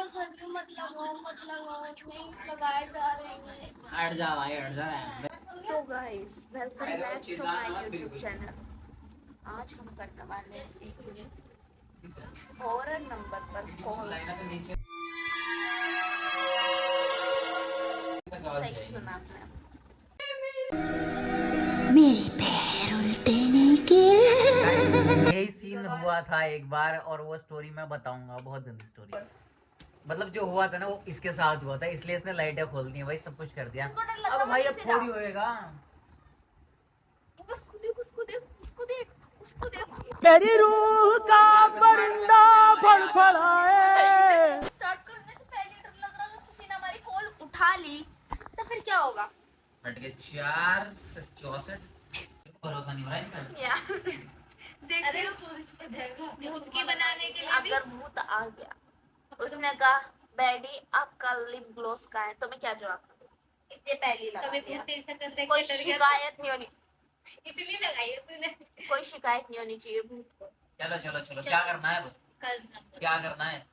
Sir भी मत लगाओ नहीं लगाए जा रहे हैं। हट जा भाई, हट जा। तो guys welcome back to my YouTube channel. आज हम करने वाले हैं हॉरर नंबर पर कॉल। सही सुना आपने। मेरे पैर उल्टे नहीं किए। यही सीन हुआ था एक बार, और वो स्टोरी मैं बताऊंगा, बहुत गंदी स्टोरी। मतलब जो हुआ था ना वो इसके साथ हुआ था, इसलिए इसने लाइटें खोल दी भाई, सब कुछ कर दिया। अब भाई अब थोड़ी होएगा। उसको देख मेरी रूह का परिंदा फड़फड़ाए। स्टार्ट करने से पहले डर लग रहा था किसी ने हमारी कॉल उठा ली तो फिर क्या होगा। हट के 4 से 64 भरोसा नहीं हो रहा है यार देखिए भूत की बनाने के लिए अगर भूत आ गया, उसने कहा बैडी आपका लिप ग्लोस का है, तो मैं क्या जवाब दूं? इसलिए पहली लगा दिया। कोई शिकायत नहीं होनी, इसलिए लगाई है तूने। कोई शिकायत नहीं होनी चाहिए भूत को। चलो चलो चलो, क्या करना है? क्या करना है?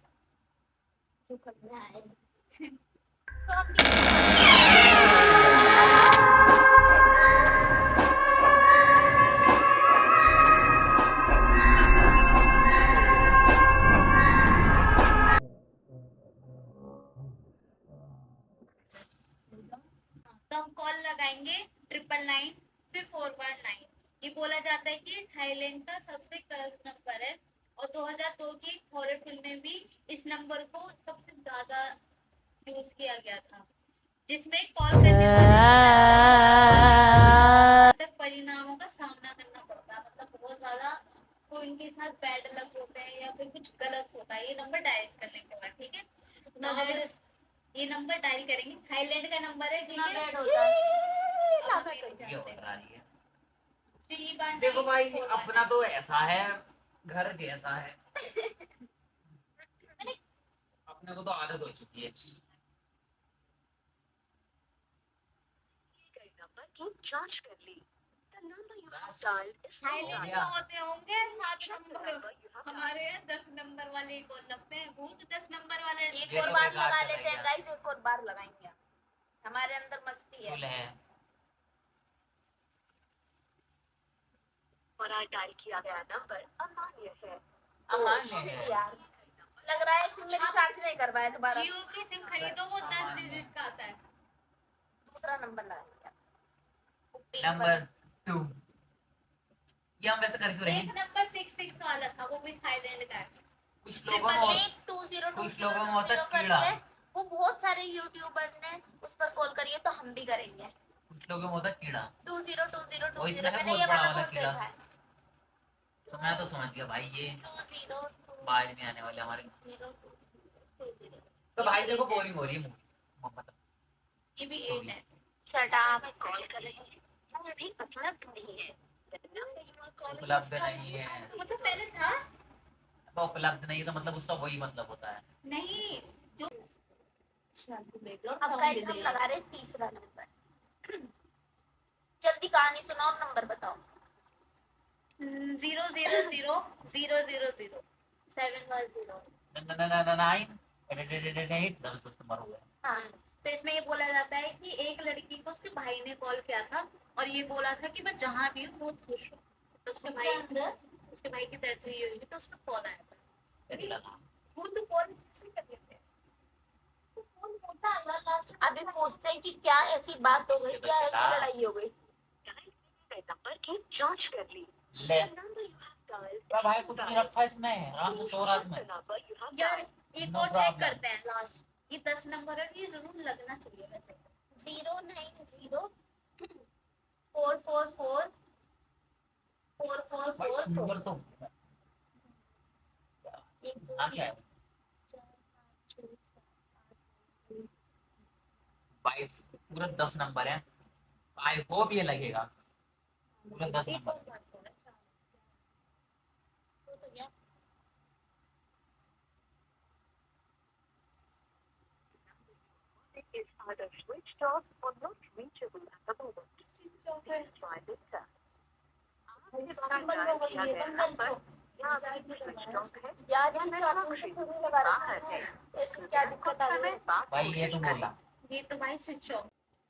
जो करना है तो हम कॉल लगाएंगे 999 फिर 419। ये बोला जाता है कि थाईलैंड का सबसे कर्व नंबर है और 2002 की हॉरर फिल्म में भी इस नंबर को सबसे ज्यादा यूज किया गया था, जिसमें कॉल करने वाले परिणामों का सामना करना पड़ता है। मतलब बहुत ज्यादा कोई उनके साथ बैड लक होते हैं या फिर कुछ गलत होता है ये नंबर डायल करने के बाद। ठीक है, तो अब ये नंबर डायल करेंगे। थाईलैंड का नंबर है, कितना बैड होता है। ये हो रहा है। 3 देखो भाई, अपना तो ऐसा है, घर जैसा है। अपने को तो आदत हो चुकी है। जांच कर ली। थाईलैंड में होते होंगे 7 नंबर, हमारे यहाँ 10 नंबर वाले कॉल लगते हैं। भूत 10 नंबर वाले एक और बार लगा लेते हैं गाइस, एक और बार लगाएंगे। हमारे अंदर मस्ती है। और आज डायल किया गया नंबर अमान्य है। अमान्य है। यार लग रहा है सिम में रिचार्ज नहीं करवाया दोबारा। जियो की सिम खरीदो, वो 10 डिजिट का आता है। दूसरा नंबर लगाएंगे नंबर 2। ये हम वैसे कर क्यों रहे हैं? एक नंबर 66 वाला था, वो भी थाईलैंड का है। कुछ लोगों में होता है कीड़ा। वो बहुत सारे यूट्यूबर ने उस पर कॉल करी है, तो हम भी करेंगे। कुछ लोगों में होता है कीड़ा। 202020 इसमें है मैंने बहुत ये बड़ा वाला वाला कॉल कीड़ा। देखा है। तो मैं तो समझ गया भाई, ये 2020 बाज नहीं आने वाले हमारे। तो भाई देखो, बोरिंग हो रही है मूवी, मतलब ये भी 8 है। Shut up. कॉल कर रहे हैं वो अभी उपलब्ध नहीं है। उपलब्ध नहीं है। मतलब पहले था तो उपलब्ध नहीं है तो मतलब उसका वही मतलब होता है। नहीं जो। अब गाइस हम लगा रहे हैं तीसरा नंबर। जल्दी कहानी सुनाओ, नंबर बताओ। 0000710। हाँ, तो इसमें ये बोला जाता है कि एक लड़की को उसके भाई ने कॉल किया था और ये बोला था कि मैं जहाँ भी हूँ बहुत खुश हूँ। तो उसके भाई की डेथ हुई होगी, तो उसका कॉल आया था। वो तो कॉल कैसे कर लेते हैं? तो कॉल होता है लास्ट। अभी पूछते हैं कि क्या ऐसी बात हो गई, क्या ऐसी लड़ाई हो गई। नंबर की जांच कर ली। ले भाई, कुछ नहीं रखा इसमें, आराम से सो रात में। यार एक और चेक करते हैं लास्ट। ये 10 नंबर है, ये जरूर लगना चाहिए वैसे। 090444444। तो क्या है? 22 पूरा 10 नंबर है। आई होप ये लगेगा पूरा 10 number. is either switched off or not reachable at the moment. Please try later. आपके द्वारा डायल किया गया नंबर या अभी स्विच ऑफ है यार या ये नेटवर्क चार्जिंग से पे थोड़ी लगा बाहर रखा है। है, ऐसे क्या दिक्कत आ गई है? भाई ये तो बोला ये तो भाई स्विच ऑफ।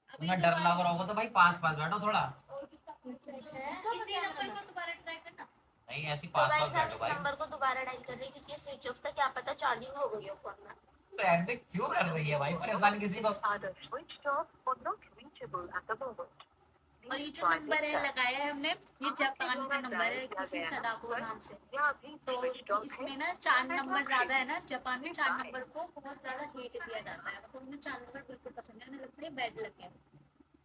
तुम्हें डर लग रहा होगा तो भाई पास पास बैठो थोड़ा। और कितना फ्रेश है इसी नंबर को दोबारा ट्राई करना। नहीं ऐसी तो पास पास गाइस हम बैठो इस भाई। नंबर को दोबारा डायल कर रहे हैं क्योंकि स्विच ऑफ था, क्या पता चार्जिंग हो गई हो फोन में। रहने क्यों कर रही है भाई परेशान किसी को। Either switched off or not reachable at the moment. और ये जो नंबर है लगाया है हमने, ये जापान का नंबर है किसी सडाको नाम से। या अभी तो switched off है इसमें ना 4 नंबर ज्यादा है ना, जापान में 4 नंबर को बहुत ज्यादा हेट दिया जाता है। मतलब उन्हें 4 नंबर बिल्कुल पसंद है, उन्हें लगता है बैड लग गया।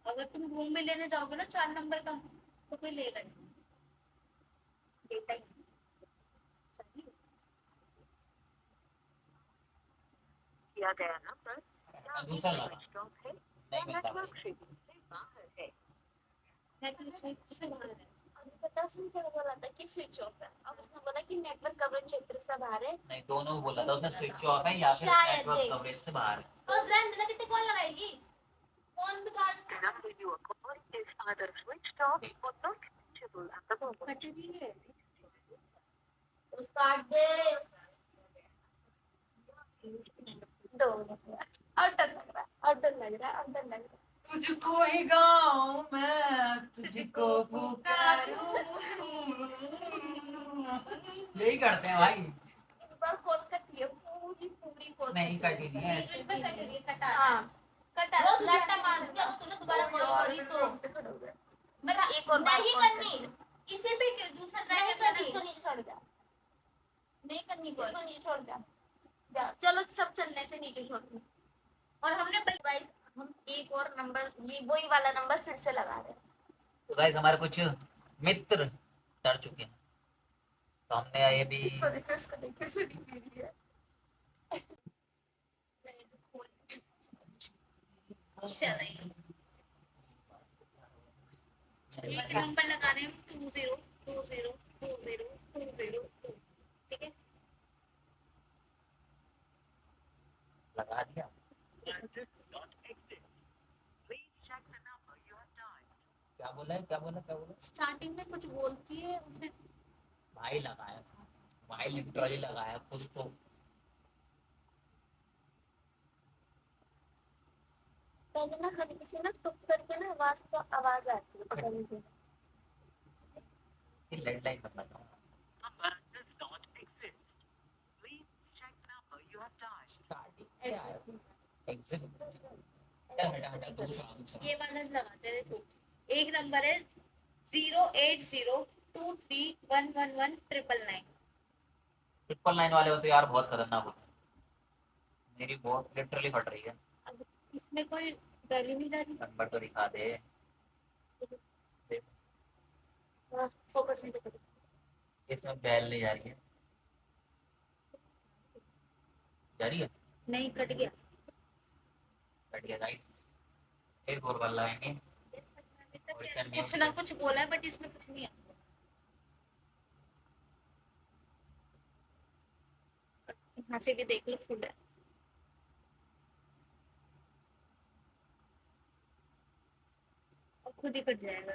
अगर तुम रूम में लेने जाओगे ना 4 नंबर का तो कोई लेगा नहीं, देता ही नहीं। किया गया नंबर दूसरा लगा switched off है नहीं मिलता नेटवर्क से बाहर है। नेटवर्क से बाहर है। अभी पता उसने क्या बोला था कि स्विच ऑफ है, अब उसने बोला कि नेटवर्क कवरेज क्षेत्र से बाहर है। नहीं दोनों बोला था उसने स्विच ऑफ है या फिर शायद नेटवर्क देख। कवरेज से बाहर है। तो फ्रेंड ना कितने कॉल लगाएगी फोन पे charge The number you are calling is either switched off or not reachable at the moment. Cut रही है। तो काट दे दो और डर लग रहा है और डर लग रहा है और डर लग रहा है। तुझको ही गाऊं मैं तुझको पुकारूं। यही करते हैं भाई। इस बार कॉल कटी है पूरी कॉल नहीं कटी नहीं है। बीच में कट रही है, कटा हाँ कटा लट्टा मार दिया तूने दोबारा कॉल करी तो मेरा एक और नहीं करनी इसे पे क्यों दूसरा ट्राई नहीं करना करनी इसको नहीं। नीचे छोड़ दे नहीं करनी कॉल। इसको नीचे छोड़ दे जा चलो सब चलने से नीचे छोड़ दे। और हमने गाइस हम एक और नंबर ये वही वाला नंबर फिर से लगा रहे हैं। तो गाइस हमारे कुछ मित्र डर चुके हैं तो हमने ये भी इसको देखो सुनी है। एक नंबर लगा रहे हैं 2020202020, ठीक है। लगा दिया। क्या बोला है क्या बोला क्या बोला। स्टार्टिंग में कुछ बोलती है उसने। भाई लगाया भाई लिटरली लगाया कुछ तो। पहले ना हल्की सी ना टुक करके ना आवाज आती है पता नहीं क्यों। ये लैंडलाइन पर लगा स्टार्टिंग एग्जिट हटा दूसरा ये वाला लगाते हैं। देखो एक नंबर है 08023111999। 999 वाले हो तो यार बहुत खतरनाक होते हैं। मेरी बहुत लिटरली फट रही है। अब इसमें कोई वैल्यू नहीं जा रही। नंबर तो दिखा दे। फोकस नहीं कर। इसमें बैल नहीं जा रही है। जा रही है नहीं कट गया। कट गया गाइस। एक और बार लगाएंगे और इसे कुछ ना कुछ बोला है बट इसमें कुछ नहीं है। यहाँ से भी देख लो फुल है। और खुद ही कट जाएगा।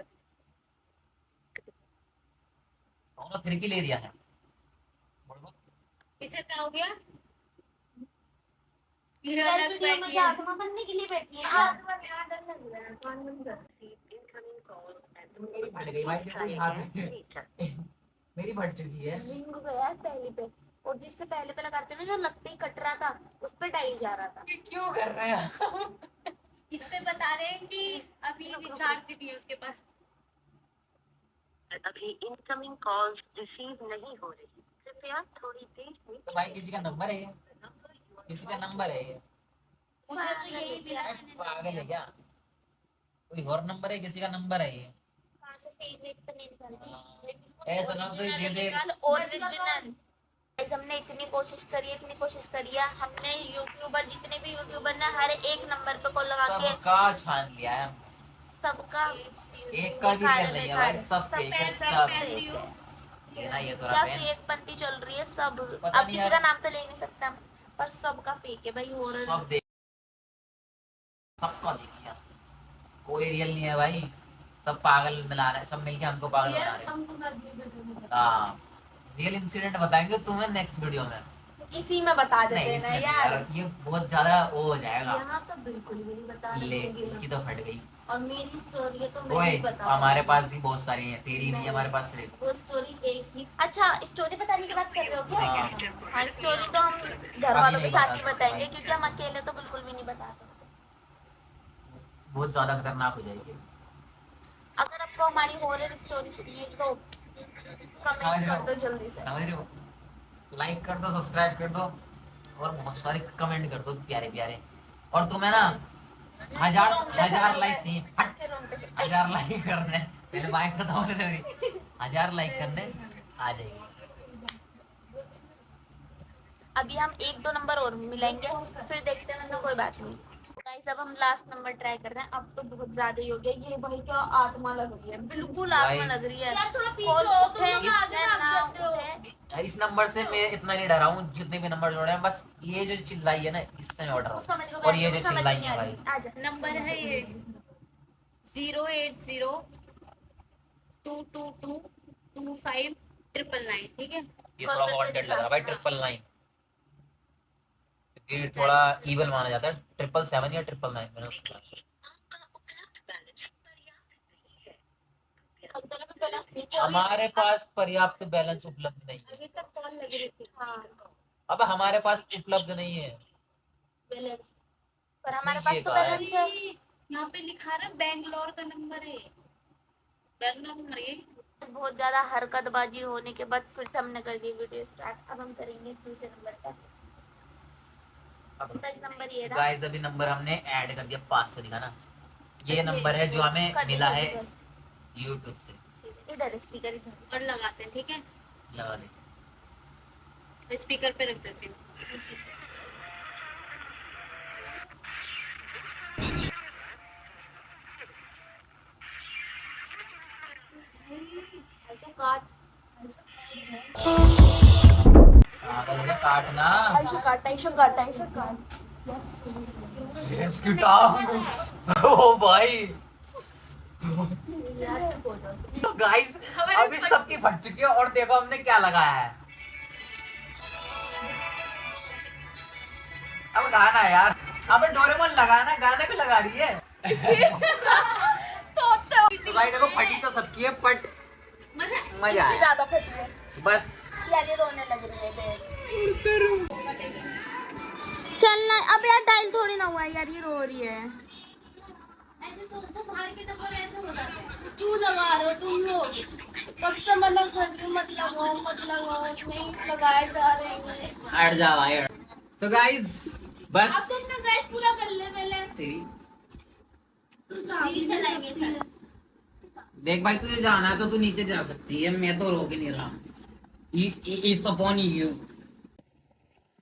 दोनों फिर की ले दिया है। इसे क्या हो गया। ये कल अलग वीडियो में बैठी क्या है। आत्मा बनने के लिए बैठी है हाँ। डर लग रहा है कान बंद कर। Incoming call and मेरी फट गई भाई देखो यहाँ से मेरी फट चुकी है। रिंग गया है पहले पे और जिससे पहले पे लगाते ना जो लगते ही कट रहा था उस पे डाइल जा रहा था। ये क्यों कर रहे हैं। इस पे बता रहे हैं कि अभी रिचार्ज नहीं है उसके पास। अभी इनकमिंग कॉल्स रिसीव नहीं हो रही, कृपया थोड़ी देर में तो भाई किसी का नंबर है ये किसी का नंबर है ये। मुझे तो यही मिला। यार, मैंने पागल है क्या। कोई और नंबर है किसी का नंबर है ये। कहां से पेज में तो नहीं निकालती ऐसा ना कोई दे दे। ओरिजिनल गाइस हमने इतनी कोशिश करी है हमने यूट्यूबर जितने भी यूट्यूबर ने हर एक नंबर पे कॉल लगा के सबका छान लिया है हमने। सबका एक का भी रियल नहीं है भाई सब फेक है सब। पहनती हूँ। ये ना ये तो क्या पेन फेक पंती चल रही है सब। पता अब नहीं किसी यार। का नाम तो ले नहीं सकता हम, पर सबका फेक है भाई। और सब देख सबका देखिए कोई रियल नहीं है भाई। सब पागल मिला रहे हैं सब मिलके हमको पागल बना रहे हैं। हाँ रियल इंसिडेंट बताएंगे तुम्हें नेक्स्ट वीडियो में। इसी में बता नहीं देते इसमें ना नहीं यार। यार, ये बहुत ज्यादा वो हो जाएगा। यहाँ तो बिल्कुल भी नहीं बता ले दूंगी इसकी मैं। तो फट गई। और मेरी स्टोरी है तो मैं ओए नहीं बता हमारे पाऊंगी। पास भी बहुत सारी हैं, तेरी नहीं है हमारे पास सिर्फ। वो स्टोरी एक ही। अच्छा स्टोरी बताने की बात कर रहे हो क्या? हाँ। हाँ स्टोरी तो हम घर वालों के साथ ही बताएंगे क्योंकि हम अकेले तो बिल्कुल भी नहीं बता सकते। बहुत ज्यादा खतरनाक हो जाएगी। अगर आपको हमारी हॉरर स्टोरी सुनिए तो कमेंट कर दो जल्दी से। समझ रहे हो? लाइक कर दो, सब्सक्राइब कर दो और बहुत सारे कमेंट कर दो प्यारे प्यारे। और तुम्हें ना हजार लाइक चाहिए। 1000 लाइक करने, पहले बाइक बताओ ना मेरी। 1000 लाइक करने आ जाएगी। अभी हम 1-2 नंबर और मिलाएंगे फिर देखते हैं, वरना कोई बात नहीं। गाइस अब हम लास्ट नंबर ट्राई कर रहे हैं। अब तो बहुत ज्यादा ही हो गया। ये भाई क्या आत्मा लग रही है, बिल्कुल आत्मा भाई। लग रही है। यार थोड़ा पीछे कॉल हो, उठे तुम लोग आगे ना भाग जाते हो। उठे। इस नंबर से मैं इतना नहीं डरा हूँ, जितने भी नंबर जोड़े हैं बस ये जो चिल्लाई है ना इससे मैं ऑर्डर हूँ। उसका मेरे को और ये जो समझ चिल्लाई नहीं है आ भाई, रही। आजा नंबर है ये 08022225999, ठीक है। ये थोड़ा हॉन्टेड लग रहा है भाई। 999 ये थोड़ा इवल माना जाता है। 777 या 999 मैंने सुना। हमारे पास पर्याप्त बैलेंस उपलब्ध नहीं है। अभी तक कॉल लगी रही थी। हाँ अब हमारे पास उपलब्ध नहीं है। बैलेंस। पर हमारे इसने पास ये तो कहा है। बैलेंस है। यहाँ पे लिखा रहा बैंगलोर का नंबर है। बैंगलोर नंबर ये बहुत ज्यादा हरकतबाजी होने के बाद फिर से हमने कर दी वीडियो स्टार्ट। अब हम करेंगे दूसरे नंबर पर। नंबर ये रहा। गाइस अभी नंबर हमने ऐड कर दिया 5 से दिखा ना। ये अच्छा, नंबर है जो हमें कर मिला दीजिए है इधर। YouTube से। इधर स्पीकर इधर। और लगाते हैं, ठीक है। लगा दे। स्पीकर पे रख देते हैं। ऐसे काट पागल है काटना। ऐसे काट ऐसे काट ऐसे काट। इसकी टांग। ओ भाई यार चुप हो जाओ। तो गाइस अभी सबकी फट चुकी है और देखो हमने क्या लगाया है। अब गाना यार, अबे डोरेमोन लगाना, गाने को लगा रही है। तो भाई देखो फटी तो सबकी है बट मजा मजा इससे आया ज्यादा फटी है बस। यार ये रोने लग रही है देख। चलना अब यार डायल थोड़ी ना हुआ है यार, ये रो रही है। ऐसे तो बाहर के डब्बे ऐसे हो जाते हैं। क्यों लगा रहे हो तुम लोग? कब से मना कर रही हूँ मत लगाओ नहीं लगाए जा रहे हैं। हट जा भाई। तो गाइस बस अब तुम ना गैस पूरा कर ले पहले। तेरी नीचे चलाएंगे चल। देख भाई तुझे जाना है तो तू नीचे जा सकती है, मैं तो रोक ही नहीं रहा। It's upon you.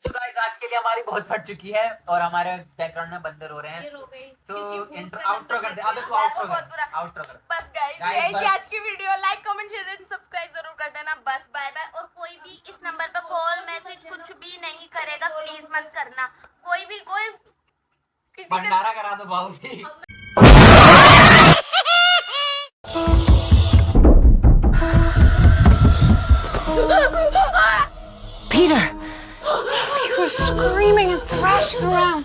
तो गाइस आज के लिए हमारी बहुत फट चुकी है और हमारे बैकग्राउंड में बंदर हो रहे ये हैं। रो गई तो क्योंकि इंट्रो फोन का आउट्रो कर दे। अबे तू यार, आउट्रो वो बहुत कर, बुरा। आउट्रो कर। बस गाइस Guys, यही थी बस। आज की video. Like comment share and subscribe जरूर कर देना। बस बाय बाय। और कोई भी इस नंबर पर कॉल मैसेज कुछ भी नहीं करेगा प्लीज मत करना। कोई भी कोई किसी का भंडारा करा दो बाबूजी। Peter, you were screaming and thrashing around.